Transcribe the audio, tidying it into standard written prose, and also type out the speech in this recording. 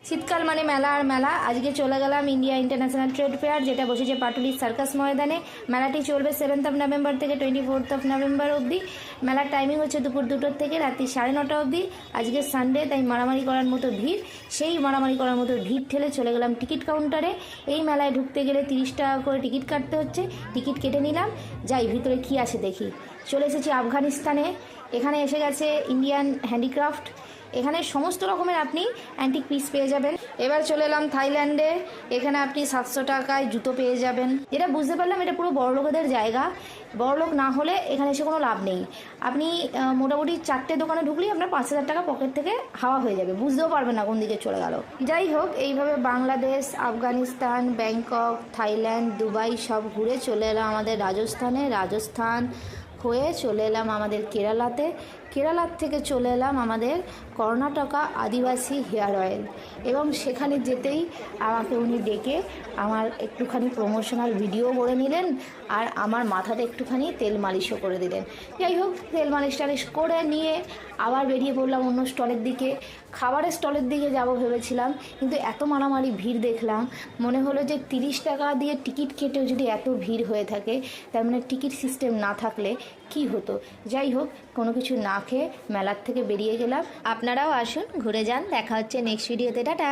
শীতকাল মানে মেলা আর মেলা। আজকে চলে গেলাম ইন্ডিয়া ইন্টারন্যাশনাল ট্রেড ফেয়ার, যেটা বসেছে পাটুলির সার্কাস ময়দানে। মেলাটি চলবে 7th নভেম্বর থেকে 24th নভেম্বর অবধি। মেলার টাইমিং হচ্ছে দুপুর 2টোর থেকে রাত্রি 9:30 অবধি। আজকে সানডে, তাই মারামারি করার মতো ভিড়। সেই মারামারি করার মতো ভিড় ঠেলে চলে গেলাম টিকিট কাউন্টারে। এই মেলায় ঢুকতে গেলে 30 টাকা করে টিকিট কাটতে হচ্ছে। টিকিট কেটে নিলাম, যাই ভিতরে কি আছে দেখি। চলে এসেছি আফগানিস্তানে। এখানে এসে গেছে ইন্ডিয়ান হ্যান্ডিক্রাফট। এখানে সমস্ত রকমের আপনি অ্যান্টিক পিস পেয়ে যাবেন। এবার চলে এলাম থাইল্যান্ডে। এখানে আপনি 700 টাকায় জুতো পেয়ে যাবেন। যেটা বুঝতে পারলাম, এটা পুরো বড়লোকদের জায়গা। বড়লোক না হলে এখানে এসে কোনো লাভ নেই। আপনি মোটামুটি 4টে দোকানে ঢুকলেই আপনার 5,000 টাকা পকেট থেকে হাওয়া হয়ে যাবে, বুঝতেও পারবেন না কোন দিকে চলে গেল। যাই হোক, এইভাবে Bangladesh, Afghanistan, Bangkok, Thailand, Dubai সব ঘুরে চলে এলাম আমাদের রাজস্থানে। রাজস্থান হয়ে চলে এলাম আমাদের কেরালাতে। কেরালার থেকে চলে এলাম আমাদের কর্ণাটকা আদিবাসী হেয়ার অয়েল। এবং সেখানে যেতেই আমাকে উনি ডেকে আমার একটুখানি প্রমোশনাল ভিডিও করে নিলেন, আর আমার মাথাতে একটুখানি তেল মালিশও করে দিলেন। যাই হোক, তেল মালিশ টালিশ করে নিয়ে আবার বেরিয়ে পড়লাম অন্য স্টলের দিকে। খাবারের স্টলের দিকে যাব ভেবেছিলাম, কিন্তু এত মারামারি ভিড় দেখলাম, মনে হলো যে 30 টাকা দিয়ে টিকিট কেটেও যদি এত ভিড় হয়ে থাকে, তার মানে টিকিট সিস্টেম না থাকলে কি হতো। যাই হোক, কোনো কিছু না খেয়ে মেলার থেকে বেরিয়ে গেলাম। আপনারাও আসুন, ঘুরে যান। দেখা হচ্ছে নেক্সট ভিডিওতে। টাটা।